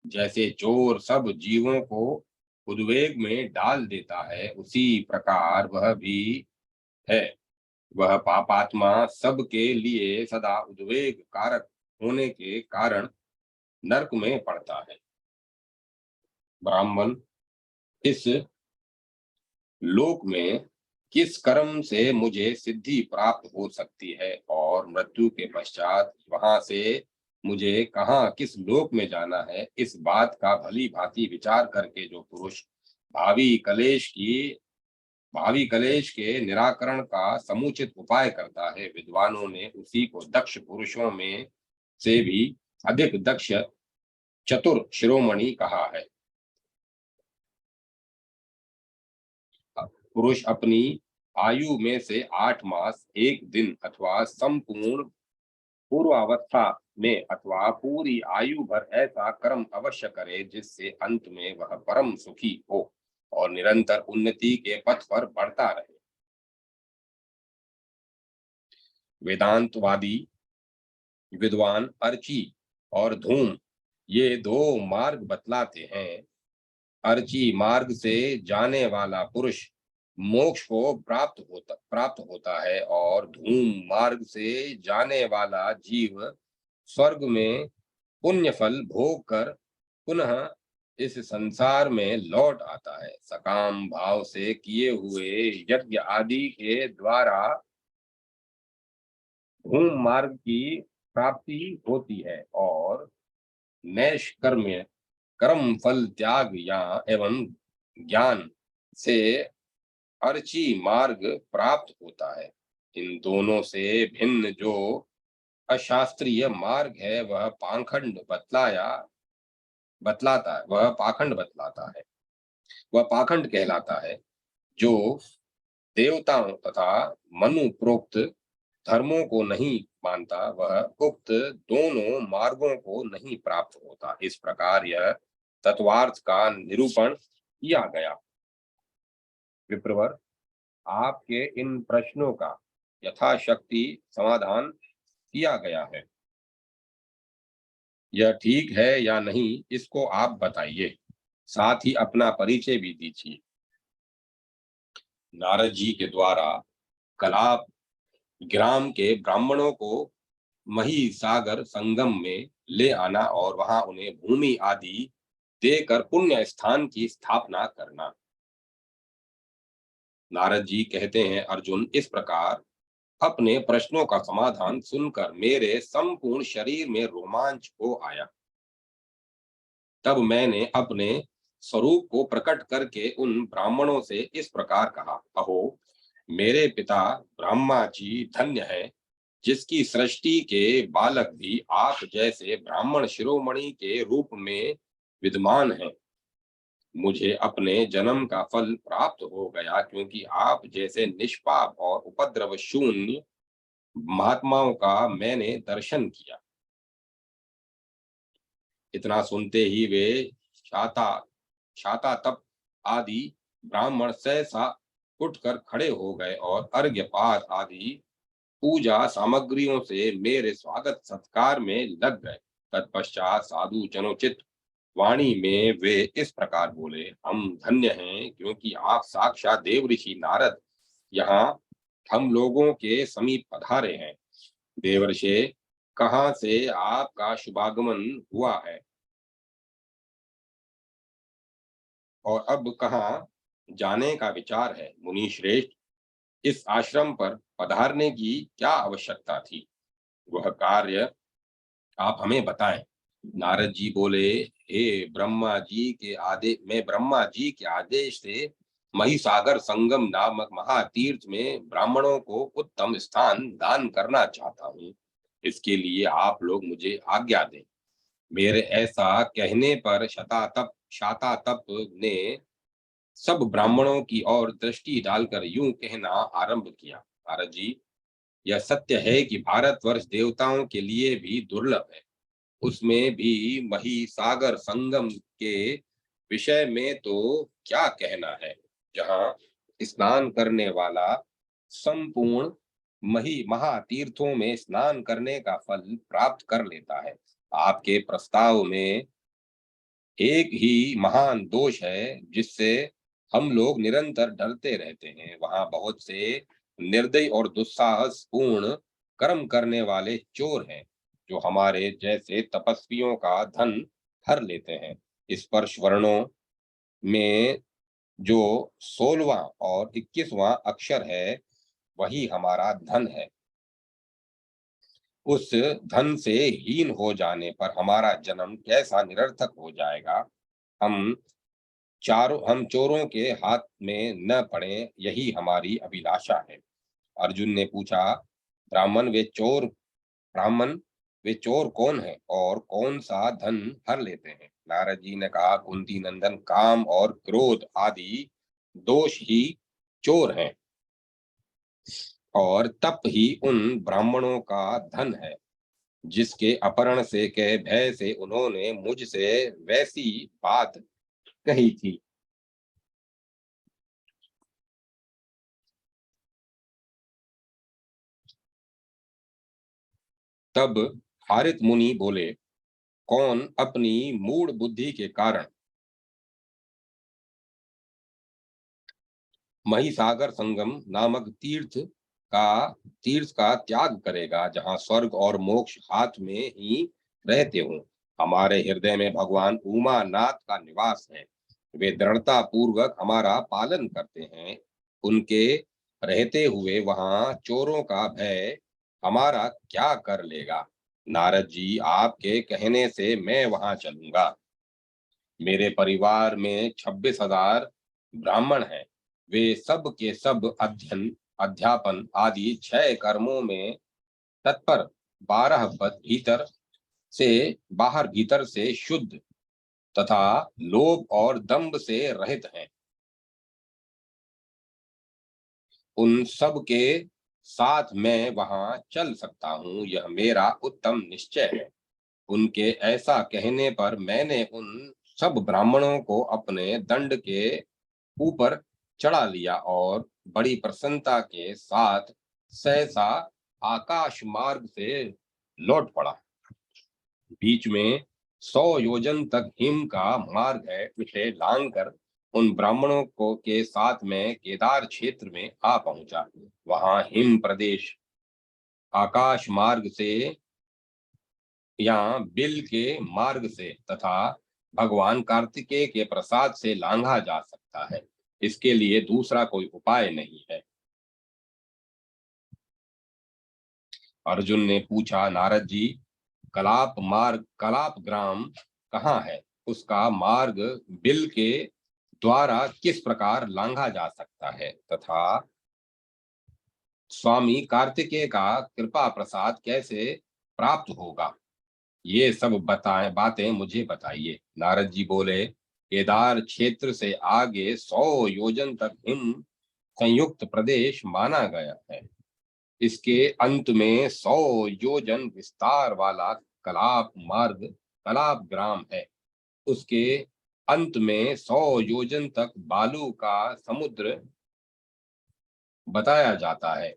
A: जैसे चोर सब जीवों को उद्वेग में डाल देता है, उसी प्रकार वह भी है। वह पापात्मा सबके लिए सदा उद्वेग कारक होने के कारण नरक में पड़ता है। ब्राह्मण इस लोक में किस कर्म से मुझे सिद्धि प्राप्त हो सकती है और मृत्यु के पश्चात वहां से मुझे कहाँ किस लोक में जाना है, इस बात का भली भांति विचार करके जो पुरुष भावी कलेश की भावी कलेश के निराकरण का समुचित उपाय करता है, विद्वानों ने उसी को दक्ष पुरुषों में से भी अधिक दक्ष चतुर शिरोमणि कहा है। पुरुष अपनी आयु में से 8 मास 1 दिन अथवा संपूर्ण पूर्वावस्था में अथवा पूरी आयु भर ऐसा कर्म अवश्य करे जिससे अंत में वह परम सुखी हो और निरंतर उन्नति के पथ पर बढ़ता रहे। वेदांतवादी विद्वान अर्ची और धूम ये दो मार्ग बतलाते हैं। अर्ची मार्ग से जाने वाला पुरुष मोक्ष को प्राप्त होता है और धूम मार्ग से जाने वाला जीव स्वर्ग में पुण्य फल भोग कर पुनः इस संसार में लौट आता है। सकाम भाव से किए हुए यज्ञ आदि के द्वारा धूम मार्ग की प्राप्ति होती है और नैष्कर्म कर्म फल त्याग या एवं ज्ञान से अर्ची मार्ग प्राप्त होता है। इन दोनों से भिन्न जो अशास्त्रीय मार्ग है वह पाखंड बतलाता है, वह पाखंड कहलाता है। जो देवताओं तथा मनु प्रोक्त धर्मों को नहीं मानता वह उक्त दोनों मार्गों को नहीं प्राप्त होता। इस प्रकार यह तत्वार्थ का निरूपण किया गया। विप्रवर, आपके इन प्रश्नों का यथाशक्ति समाधान किया गया है। यह ठीक है या नहीं इसको आप बताइए, साथ ही अपना परिचय भी दीजिए। नारद जी के द्वारा कलाप ग्राम के ब्राह्मणों को महिसागर संगम में ले आना और वहां उन्हें भूमि आदि देकर पुण्य स्थान की स्थापना करना। नारद जी कहते हैं, अर्जुन, इस प्रकार अपने प्रश्नों का समाधान सुनकर मेरे संपूर्ण शरीर में रोमांच हो आया। तब मैंने अपने स्वरूप को प्रकट करके उन ब्राह्मणों से इस प्रकार कहा, अहो मेरे पिता ब्रह्मा जी धन्य है, जिसकी सृष्टि के बालक भी आप जैसे ब्राह्मण शिरोमणि के रूप में विद्यमान हैं। मुझे अपने जन्म का फल प्राप्त हो गया, क्योंकि आप जैसे निष्पाप और उपद्रव शून्य महात्माओं का मैंने दर्शन किया। इतना सुनते ही वे शाता शाता तप आदि ब्राह्मण सहसा उठकर खड़े हो गए और अर्घ्यपाद आदि पूजा सामग्रियों से मेरे स्वागत सत्कार में लग गए। तत्पश्चात साधु जनोचित वाणी में वे इस प्रकार बोले, हम धन्य हैं, क्योंकि आप साक्षात देव ऋषि नारद यहाँ हम लोगों के समीप पधारे हैं। देवर्षे, कहाँ से आपका शुभागमन हुआ है और अब कहाँ जाने का विचार है? मुनि श्रेष्ठ, इस आश्रम पर पधारने की क्या आवश्यकता थी? वह कार्य आप हमें बताएं। नारद जी बोले, हे ब्रह्मा जी के आदेश से महिसागर संगम नामक महातीर्थ में ब्राह्मणों को उत्तम स्थान दान करना चाहता हूँ। इसके लिए आप लोग मुझे आज्ञा दें। मेरे ऐसा कहने पर शातातप ने सब ब्राह्मणों की ओर दृष्टि डालकर यूं कहना आरंभ किया, नारद जी, यह सत्य है कि भारतवर्ष देवताओं के लिए भी दुर्लभ है। उसमें भी महिसागर संगम के विषय में तो क्या कहना है, जहां स्नान करने वाला संपूर्ण मही महातीर्थों में स्नान करने का फल प्राप्त कर लेता है। आपके प्रस्ताव में एक ही महान दोष है, जिससे हम लोग निरंतर डरते रहते हैं। वहां बहुत से निर्दयी और दुस्साहस पूर्ण कर्म करने वाले चोर हैं, जो हमारे जैसे तपस्वियों का धन हर लेते हैं। स्पर्श वर्णों में जो 16वां और 21वां अक्षर है, वही हमारा धन है। उस धन से हीन हो जाने पर हमारा जन्म कैसा निरर्थक हो जाएगा। हम हम चोरों के हाथ में न पड़े, यही हमारी अभिलाषा है। अर्जुन ने पूछा, ब्राह्मण ब्राह्मण वे चोर कौन है और कौन सा धन हर लेते हैं? नारद जी ने कहा, कुंती नंदन, काम और क्रोध आदि दोष ही चोर हैं और तप ही उन ब्राह्मणों का धन है, जिसके अपहरण से के भय से उन्होंने मुझसे वैसी बात कही थी। तब हारित मुनि बोले, कौन अपनी मूढ़ बुद्धि के कारण महिसागर संगम नामक तीर्थ का त्याग करेगा, जहां स्वर्ग और मोक्ष हाथ में ही रहते हों। हमारे हृदय में भगवान उमानाथ का निवास है। वे दृढ़ता पूर्वक हमारा पालन करते हैं। उनके रहते हुए वहां चोरों का भय हमारा क्या कर लेगा। नारद जी, आपके कहने से मैं वहां चलूंगा। मेरे परिवार में 26,000 ब्राह्मण हैं। वे सब के सब अध्यापन आदि 6 कर्मों में तत्पर, 12 भीतर से बाहर भीतर से शुद्ध तथा लोभ और दंभ से रहित हैं। उन सब के साथ मैं वहां चल सकता हूँ, यह मेरा उत्तम निश्चय है। उनके ऐसा कहने पर मैंने उन सब ब्राह्मणों को अपने दंड के ऊपर चढ़ा लिया और बड़ी प्रसन्नता के साथ सहसा आकाश मार्ग से लौट पड़ा। बीच में 100 योजन तक हिम का मार्ग है। उसे लांघकर उन ब्राह्मणों को के साथ में केदार क्षेत्र में आ पहुंचा। वहां हिम प्रदेश आकाश मार्ग से या बिल के मार्ग से तथा भगवान कार्तिकेय के प्रसाद से लांघा जा सकता है। इसके लिए दूसरा कोई उपाय नहीं है। अर्जुन ने पूछा, नारद जी, कलाप ग्राम कहाँ है? उसका मार्ग बिल के द्वारा किस प्रकार लांघा जा सकता है तथा स्वामी कार्तिकेय का कृपा प्रसाद कैसे प्राप्त होगा? ये सब बातें मुझे बताइए। नारद जी बोले, केदार क्षेत्र से आगे 100 योजन तक हिम संयुक्त प्रदेश माना गया है। इसके अंत में 100 योजन विस्तार वाला कलाप मार्ग कलाप ग्राम है। उसके अंत में 100 योजन तक बालू का समुद्र बताया जाता है।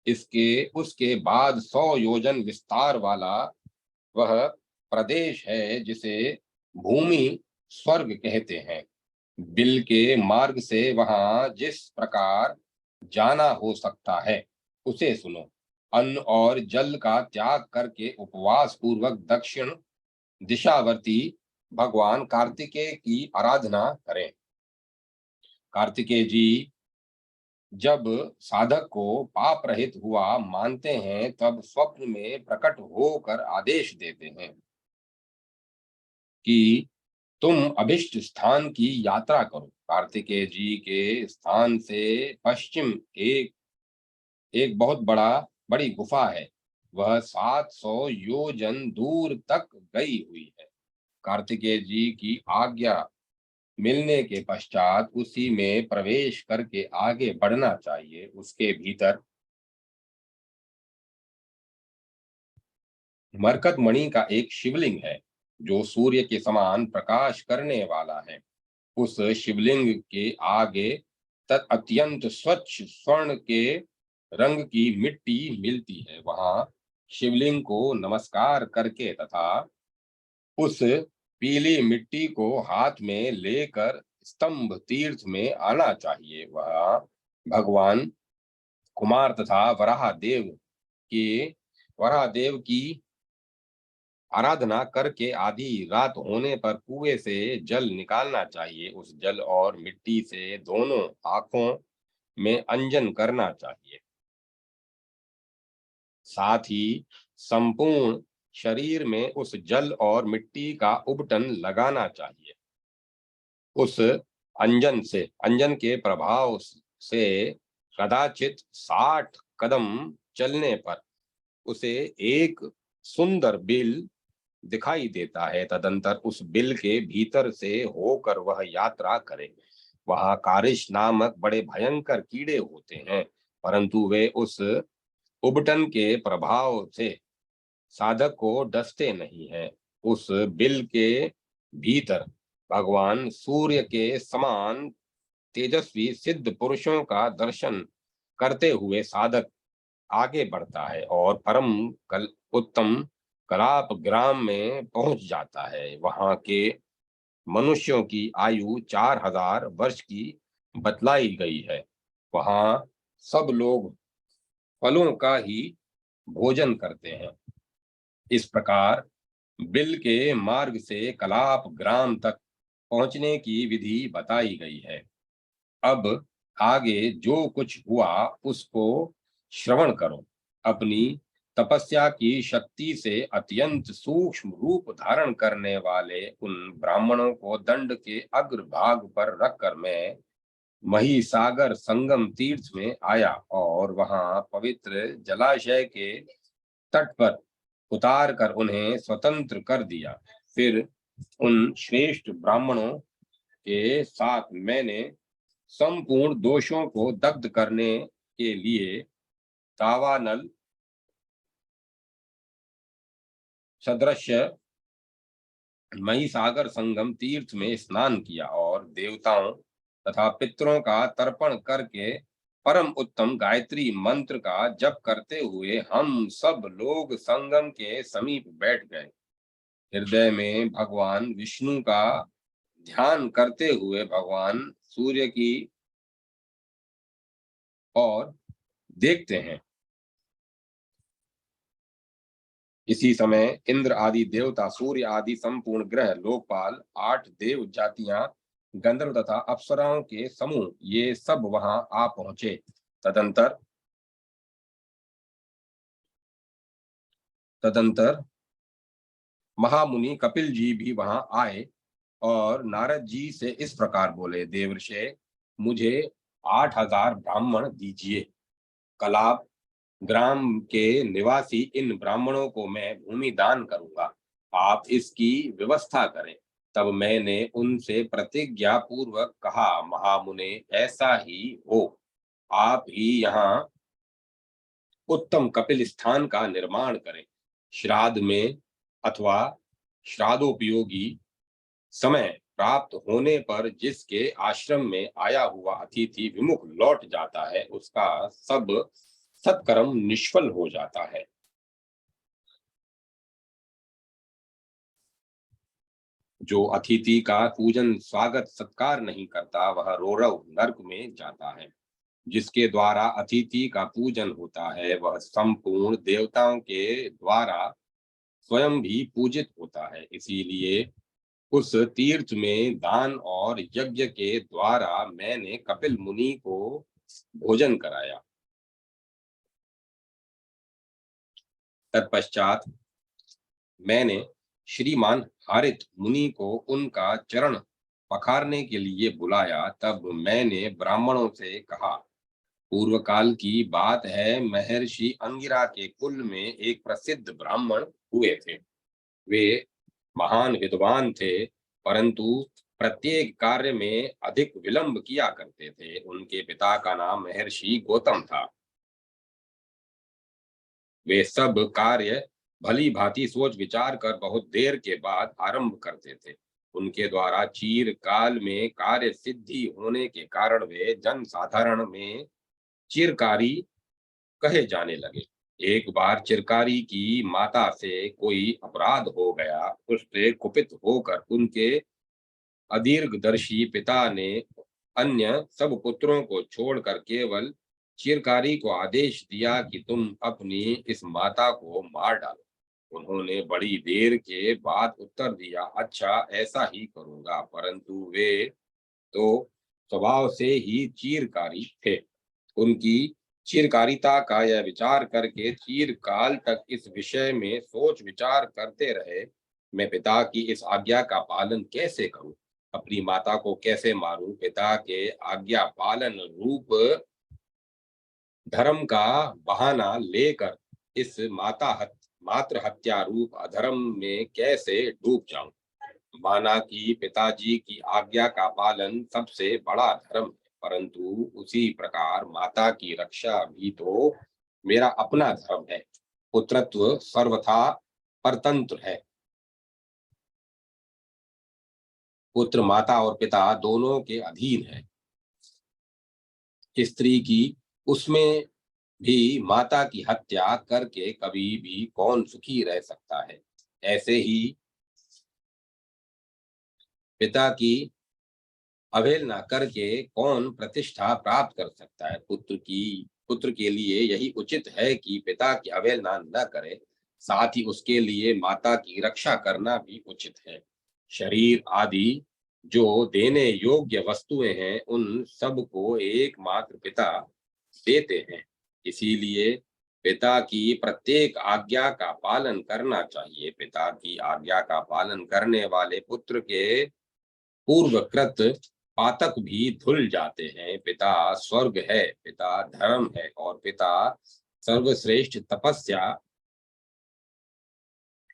A: इसके उसके बाद 100 योजन विस्तार वाला वह प्रदेश है जिसे भूमि स्वर्ग कहते हैं। बिल के मार्ग से वहां जिस प्रकार जाना हो सकता है उसे सुनो। अन्न और जल का त्याग करके उपवास पूर्वक दक्षिण दिशावर्ती भगवान कार्तिकेय की आराधना करें। कार्तिकेय जी जब साधक को पाप रहित हुआ मानते हैं, तब स्वप्न में प्रकट होकर आदेश देते हैं कि तुम अभिष्ट स्थान की यात्रा करो। कार्तिकेय जी के स्थान से पश्चिम एक एक बहुत बड़ी गुफा है। वह 700 योजन दूर तक गई हुई है। कार्तिकेय जी की आज्ञा मिलने के पश्चात उसी में प्रवेश करके आगे बढ़ना चाहिए। उसके भीतर मरकत मणि का एक शिवलिंग है जो सूर्य के समान प्रकाश करने वाला है। उस शिवलिंग के आगे अत्यंत स्वच्छ स्वर्ण के रंग की मिट्टी मिलती है। वहां शिवलिंग को नमस्कार करके तथा उस पीली मिट्टी को हाथ में लेकर स्तंभ तीर्थ में आना चाहिए। वह भगवान कुमार तथा वराह देव की आराधना करके आधी रात होने पर कुएं से जल निकालना चाहिए। उस जल और मिट्टी से दोनों आंखों में अंजन करना चाहिए। साथ ही संपूर्ण शरीर में उस जल और मिट्टी का उबटन लगाना चाहिए। उस अंजन के प्रभाव से कदाचित 60 कदम चलने पर उसे एक सुंदर बिल दिखाई देता है। तदंतर उस बिल के भीतर से होकर वह यात्रा करे। वहां कारिश नामक बड़े भयंकर कीड़े होते हैं, परंतु वे उस उबटन के प्रभाव से साधक को डसते नहीं है। उस बिल के भीतर भगवान सूर्य के समान तेजस्वी सिद्ध पुरुषों का दर्शन करते हुए साधक आगे बढ़ता है और परम उत्तम कलाप ग्राम में पहुंच जाता है। वहां के मनुष्यों की आयु 4000 वर्ष की बतलाई गई है। वहां सब लोग फलों का ही भोजन करते हैं। इस प्रकार बिल के मार्ग से कलाप ग्राम तक पहुंचने की विधि बताई गई है। अब आगे जो कुछ हुआ उसको श्रवण करो। अपनी तपस्या की शक्ति से अत्यंत सूक्ष्म रूप धारण करने वाले उन ब्राह्मणों को दंड के अग्रभाग पर रखकर मैं महिसागर संगम तीर्थ में आया और वहां पवित्र जलाशय के तट पर उतार कर उन्हें स्वतंत्र कर दिया। फिर उन श्रेष्ठ ब्राह्मणों के साथ मैंने संपूर्ण दोषों को दग्ध करने के लिए दावानल सदृश महिसागर संगम तीर्थ में स्नान किया और देवताओं तथा पितरों का तर्पण करके परम उत्तम गायत्री मंत्र का जप करते हुए हम सब लोग संगम के समीप बैठ गए। हृदय में भगवान विष्णु का ध्यान करते हुए भगवान सूर्य की ओर देखते हैं। इसी समय इंद्र आदि देवता, सूर्य आदि संपूर्ण ग्रह, लोकपाल, 8 देव जातियां, गंधर्व तथा अप्सराओं के समूह, ये सब वहां आ पहुंचे। तदंतर तदंतर महामुनि कपिल जी भी वहां आए और नारद जी से इस प्रकार बोले, देवर्षे, मुझे 8000 ब्राह्मण दीजिए। कलाप ग्राम के निवासी इन ब्राह्मणों को मैं भूमि दान करूंगा। आप इसकी व्यवस्था करें। तब मैंने उनसे प्रतिज्ञा पूर्वक कहा, महामुने, ऐसा ही हो। आप ही यहाँ उत्तम कपिल स्थान का निर्माण करें। श्राद्ध में अथवा श्राद्धोपयोगी समय प्राप्त होने पर जिसके आश्रम में आया हुआ अतिथि विमुख लौट जाता है, उसका सब सत्कर्म निष्फल हो जाता है। जो अतिथि का पूजन स्वागत सत्कार नहीं करता, वह रोरव नरक में जाता है। जिसके द्वारा अतिथि का पूजन होता है, वह संपूर्ण देवताओं के द्वारा स्वयं भी पूजित होता है। इसीलिए उस तीर्थ में दान और यज्ञ के द्वारा मैंने कपिल मुनि को भोजन कराया। तत्पश्चात मैंने श्रीमान हारित मुनि को उनका चरण पखारने के लिए बुलाया। तब मैंने ब्राह्मणों से कहा, पूर्व काल की बात है, महर्षि अंगिरा के कुल में एक प्रसिद्ध ब्राह्मण हुए थे। वे महान विद्वान थे, परंतु प्रत्येक कार्य में अधिक विलंब किया करते थे। उनके पिता का नाम महर्षि गौतम था। वे सब कार्य भली भांति सोच विचार कर बहुत देर के बाद आरंभ करते थे। उनके द्वारा चीर काल में कार्य सिद्धि होने के कारण वे जन साधारण में चिरकारी कहे जाने लगे। एक बार चिरकारी की माता से कोई अपराध हो गया। उससे कुपित होकर उनके अदीर्घदर्शी पिता ने अन्य सब पुत्रों को छोड़कर केवल चिरकारी को आदेश दिया कि तुम अपनी इस माता को मार डालो। उन्होंने बड़ी देर के बाद उत्तर दिया, अच्छा, ऐसा ही करूंगा। परंतु वे तो स्वभाव से ही चीरकारी थे। उनकी चिरकारिता का यह विचार करके चीरकाल तक इस विषय में सोच विचार करते रहे, मैं पिता की इस आज्ञा का पालन कैसे करूं, अपनी माता को कैसे मारूं। पिता के आज्ञा पालन रूप धर्म का बहाना लेकर इस मात्र हत्या रूप अधर्म में कैसे डूब जाऊं। माना कि पिताजी की आज्ञा का पालन सबसे बड़ा धर्म है, परंतु उसी प्रकार माता की रक्षा भी तो मेरा अपना धर्म है। पुत्रत्व सर्वथा परतंत्र है। पुत्र माता और पिता दोनों के अधीन है। स्त्री की उसमें भी माता की हत्या करके कभी भी कौन सुखी रह सकता है। ऐसे ही पिता की अवहेलना करके कौन प्रतिष्ठा प्राप्त कर सकता है। पुत्र के लिए यही उचित है कि पिता की अवहेलना न करे, साथ ही उसके लिए माता की रक्षा करना भी उचित है। शरीर आदि जो देने योग्य वस्तुएं हैं, उन सब को एकमात्र पिता देते हैं। इसीलिए पिता की प्रत्येक आज्ञा का पालन करना चाहिए। पिता की आज्ञा का पालन करने वाले पुत्र के पूर्वकृत पातक भी धुल जाते हैं। पिता स्वर्ग है, पिता धर्म है और पिता सर्वश्रेष्ठ तपस्या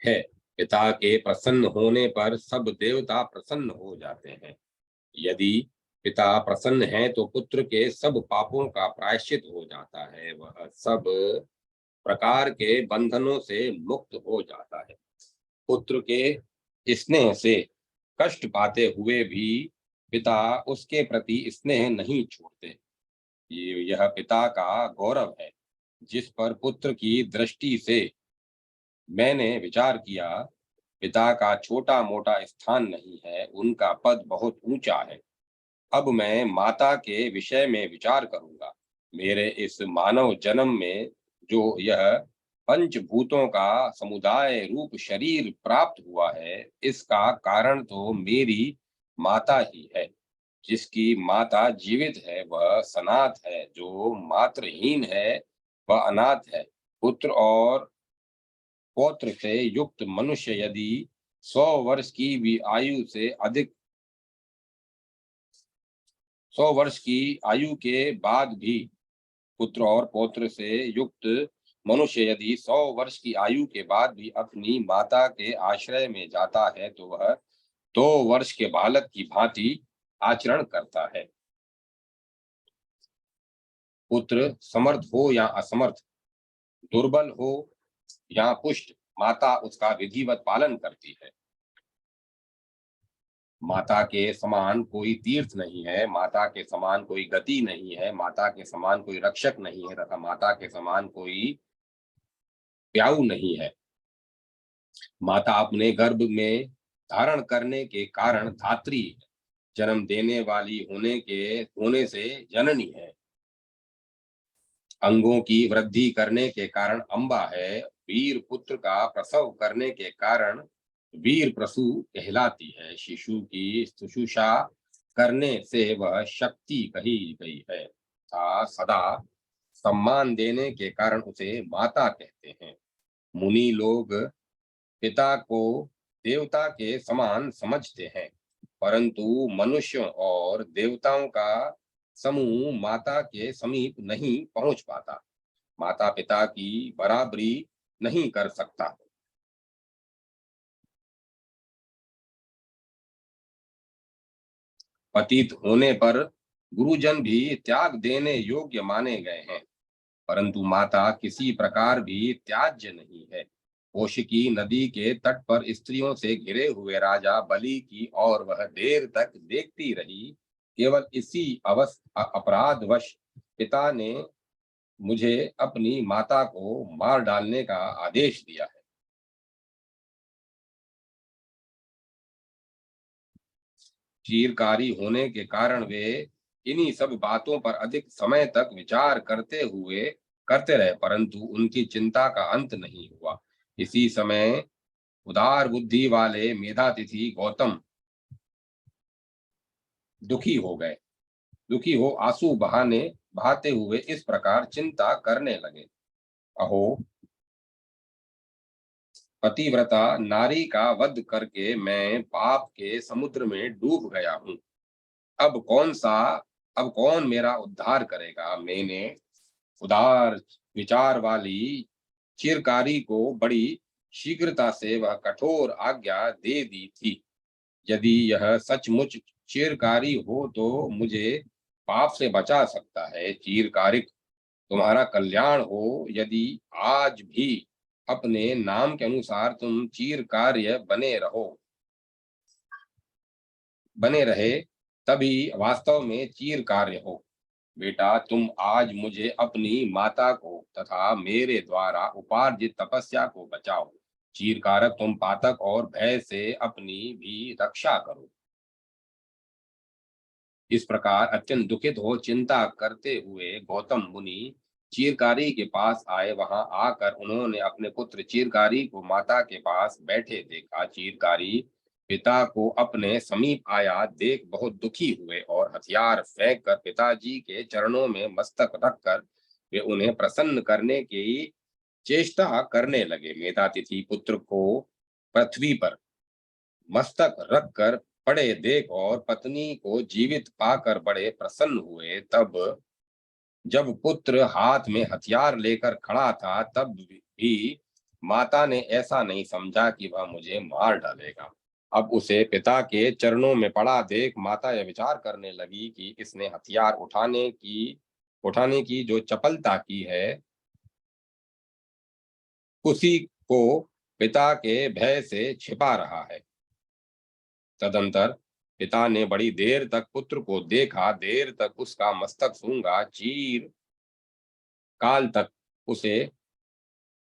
A: है। पिता के प्रसन्न होने पर सब देवता प्रसन्न हो जाते हैं। यदि पिता प्रसन्न है तो पुत्र के सब पापों का प्रायश्चित हो जाता है, वह सब प्रकार के बंधनों से मुक्त हो जाता है। पुत्र के स्नेह से कष्ट पाते हुए भी पिता उसके प्रति स्नेह नहीं छोड़ते। यह पिता का गौरव है। जिस पर पुत्र की दृष्टि से मैंने विचार किया, पिता का छोटा मोटा स्थान नहीं है, उनका पद बहुत ऊंचा है। अब मैं माता के विषय में विचार करूंगा। मेरे इस मानव जन्म में जो यह पंचभूतों का समुदाय रूप शरीर प्राप्त हुआ है, इसका कारण तो मेरी माता ही है। जिसकी माता जीवित है वह सनाथ है, जो मातृहीन है वह अनाथ है। पुत्र और पौत्र से युक्त मनुष्य यदि 100 वर्ष की भी आयु से अधिक 100 वर्ष की आयु के बाद भी पुत्र और पौत्र से युक्त मनुष्य यदि 100 वर्ष की आयु के बाद भी अपनी माता के आश्रय में जाता है तो वह 2 वर्ष के बालक की भांति आचरण करता है। पुत्र समर्थ हो या असमर्थ, दुर्बल हो या पुष्ट, माता उसका विधिवत पालन करती है। माता के समान कोई तीर्थ नहीं है, माता के समान कोई गति नहीं है, माता के समान कोई रक्षक नहीं है तथा माता के समान कोई प्याऊ नहीं है। माता अपने गर्भ में धारण करने के कारण धात्री है। जन्म देने वाली होने से जननी है। अंगों की वृद्धि करने के कारण अम्बा है। वीर पुत्र का प्रसव करने के कारण वीर प्रसू कहलाती है। शिशु की शुश्रूषा करने से वह शक्ति कही गई है तथा सदा सम्मान देने के कारण उसे माता कहते हैं। मुनि लोग पिता को देवता के समान समझते हैं, परंतु मनुष्यों और देवताओं का समूह माता के समीप नहीं पहुंच पाता। माता पिता की बराबरी नहीं कर सकता। पतित होने पर गुरुजन भी त्याग देने योग्य माने गए हैं, परंतु माता किसी प्रकार भी त्याज्य नहीं है। कौशिकी नदी के तट पर स्त्रियों से घिरे हुए राजा बलि की और वह देर तक देखती रही। केवल इसी अपराधवश पिता ने मुझे अपनी माता को मार डालने का आदेश दिया है। चीरकारी होने के कारण वे इन्हीं सब बातों पर अधिक समय तक विचार करते रहे, परंतु उनकी चिंता का अंत नहीं हुआ। इसी समय उदार बुद्धि वाले मेधातिथि गौतम दुखी हो गए। दुखी हो आंसू बहाते हुए इस प्रकार चिंता करने लगे। अहो, पतिव्रता नारी का वध करके मैं पाप के समुद्र में डूब गया हूँ। अब कौन सा अब कौन मेरा उद्धार करेगा। मैंने उदार विचार वाली चिरकारी को बड़ी शीघ्रता से वह कठोर आज्ञा दे दी थी। यदि यह सचमुच चिरकारी हो तो मुझे पाप से बचा सकता है। चिरकारिक, तुम्हारा कल्याण हो। यदि आज भी अपने नाम के अनुसार तुम चीर कार्य बने रहे, तभी वास्तव में चीर कार्य हो। बेटा, तुम आज मुझे अपनी माता को तथा मेरे द्वारा उपार्जित तपस्या को बचाओ। चीरकारक तुम पातक और भय से अपनी भी रक्षा करो। इस प्रकार अत्यंत दुखित हो चिंता करते हुए गौतम मुनि चीरकारी के पास आए। वहां आकर उन्होंने अपने पुत्र चीरकारी को माता के पास बैठे देखा। चीरकारी पिता को अपने समीप आया देख बहुत दुखी हुए और हथियार फेंक कर पिताजी के चरणों में मस्तक रखकर वे उन्हें प्रसन्न करने की चेष्टा करने लगे। मेधातिथि पुत्र को पृथ्वी पर मस्तक रखकर पड़े देख और पत्नी को जीवित पाकर बड़े प्रसन्न हुए। तब जब पुत्र हाथ में हथियार लेकर खड़ा था, तब भी माता ने ऐसा नहीं समझा कि वह मुझे मार डालेगा। अब उसे पिता के चरणों में पड़ा देख माता यह विचार करने लगी कि इसने हथियार उठाने की जो चपलता की है, उसी को पिता के भय से छिपा रहा है। तदंतर पिता ने बड़ी देर तक पुत्र को देखा, देर तक उसका मस्तक सूंघा, चीर काल तक उसे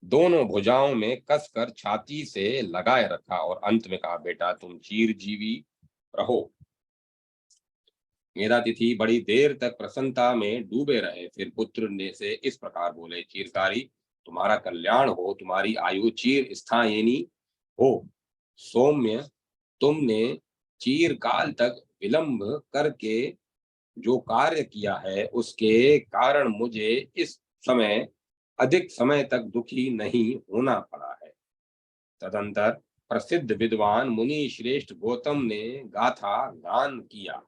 A: दोनों भुजाओं में कसकर छाती से लगाए रखा और अंत में कहा, बेटा तुम चिरजीवी रहो। मेधातिथि बड़ी देर तक प्रसन्नता में डूबे रहे। फिर पुत्र ने से इस प्रकार बोले, चीरकारी तुम्हारा कल्याण हो, तुम्हारी आयु चीर स्थायिनी हो। सौम्य, तुमने चीरकाल तक विलंब करके जो कार्य किया है, उसके कारण मुझे इस समय अधिक समय तक दुखी नहीं होना पड़ा है। तदंतर प्रसिद्ध विद्वान मुनि श्रेष्ठ गौतम ने गाथा गान किया,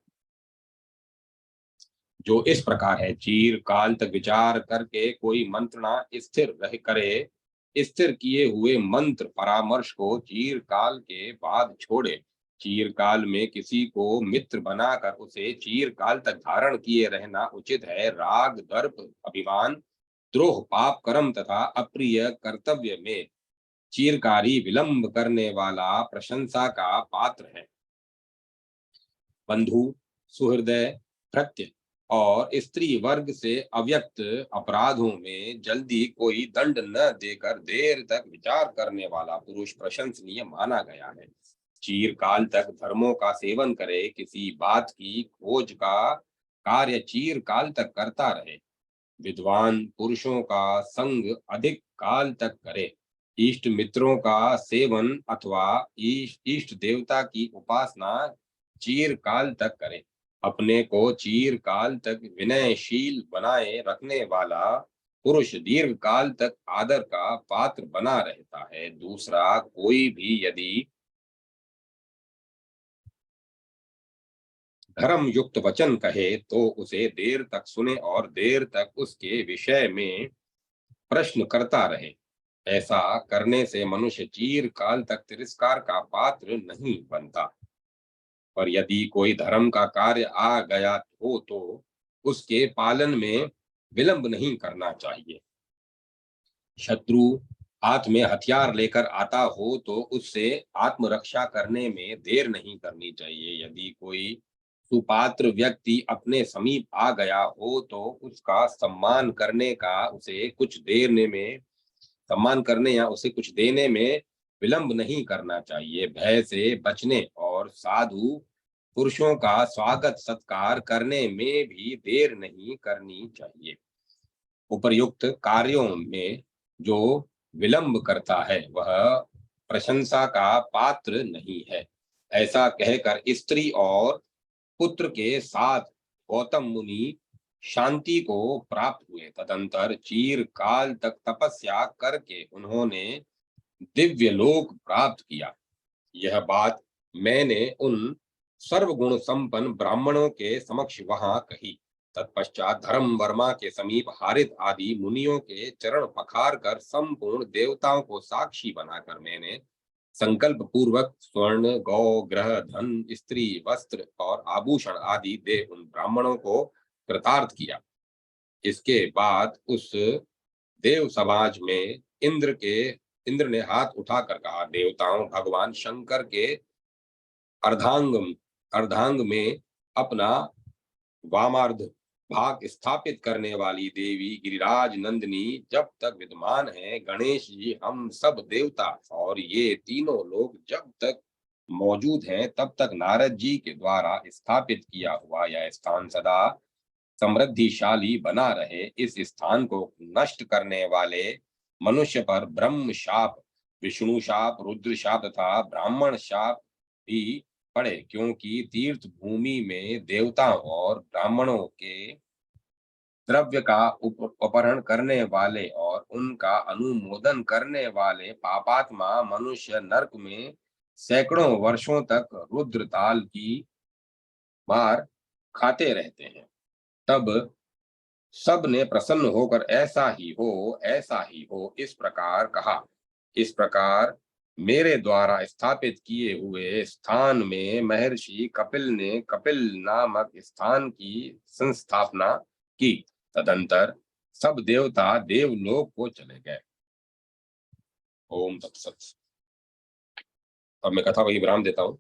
A: जो इस प्रकार है। चीर काल तक विचार करके कोई मंत्रणा स्थिर रह करे, स्थिर किए हुए मंत्र परामर्श को चीर काल के बाद छोड़े। चीर काल में किसी को मित्र बनाकर उसे चीर काल तक धारण किए रहना उचित है। राग दर्प अभिमान द्रोह पाप कर्म तथा अप्रिय कर्तव्य में चीरकारी विलंब करने वाला प्रशंसा का पात्र है। बंधु, सुहृदय, भृत्य और स्त्री वर्ग से अव्यक्त अपराधों में जल्दी कोई दंड न देकर देर तक विचार करने वाला पुरुष प्रशंसनीय माना गया है। चीरकाल तक धर्मों का सेवन करे, किसी बात की खोज का कार्य चीरकाल तक करता रहे, विद्वान पुरुषों का संग अधिक काल तक करे, इष्ट मित्रों का सेवन अथवा इष्ट देवता की उपासना चीरकाल तक करे, अपने को चीरकाल तक विनयशील बनाए रखने वाला पुरुष दीर्घ काल तक आदर का पात्र बना रहता है। दूसरा कोई भी यदि धर्म युक्त वचन कहे तो उसे देर तक सुने और देर तक उसके विषय में प्रश्न करता रहे। ऐसा करने से मनुष्य चीर काल तक तिरस्कार का पात्र नहीं बनता। पर यदि कोई धर्म का कार्य आ गया हो तो उसके पालन में विलंब नहीं करना चाहिए। शत्रु हाथ में हथियार लेकर आता हो तो उससे आत्मरक्षा करने में देर नहीं करनी चाहिए। यदि कोई सुपात्र व्यक्ति अपने समीप आ गया हो तो उसका सम्मान करने या उसे कुछ देने में विलंब नहीं करना चाहिए। भय से बचने और साधु पुरुषों का स्वागत सत्कार करने में भी देर नहीं करनी चाहिए। उपर्युक्त कार्यों में जो विलंब करता है वह प्रशंसा का पात्र नहीं है। ऐसा कहकर स्त्री और पुत्र के साथ गौतम मुनि शांति को प्राप्त हुए। तदंतर चीर काल तक तपस्या करके उन्होंने दिव्य लोक प्राप्त किया। यह बात मैंने उन सर्वगुण संपन्न ब्राह्मणों के समक्ष वहां कही। तत्पश्चात धर्म वर्मा के समीप हारित आदि मुनियों के चरण पखार कर संपूर्ण देवताओं को साक्षी बनाकर मैंने संकल्प पूर्वक स्वर्ण गौ ग्रह धन स्त्री वस्त्र और आभूषण आदि दे उन ब्राह्मणों को कृतार्थ किया। इसके बाद उस देव समाज में इंद्र ने हाथ उठाकर कहा, देवताओं, भगवान शंकर के अर्धांग अर्धांग में अपना वामार्ध भाग स्थापित करने वाली देवी गिरिराज नंदिनी जब तक विद्यमान है, गणेश जी, हम सब देवता और ये तीनों लोग जब तक मौजूद हैं, तब तक नारद जी के द्वारा स्थापित किया हुआ यह स्थान सदा समृद्धिशाली बना रहे। इस स्थान को नष्ट करने वाले मनुष्य पर ब्रह्म शाप, विष्णु शाप, रुद्र शाप तथा ब्राह्मण शाप भी पड़े, क्योंकि तीर्थ भूमि में देवताओं और ब्राह्मणों के द्रव्य का अपहरण करने वाले और उनका अनुमोदन करने वाले पापात्मा मनुष्य नरक में सैकड़ों वर्षों तक रुद्र ताल की मार खाते रहते हैं। तब सब ने प्रसन्न होकर ऐसा ही हो, ऐसा ही हो, इस प्रकार कहा। इस प्रकार मेरे द्वारा स्थापित किए हुए स्थान में महर्षि कपिल ने कपिल नामक स्थान की संस्थापना की। तदंतर सब देवता देवलोक को चले गए। ओम तत्सत। अब मैं कथा वही विराम देता हूँ।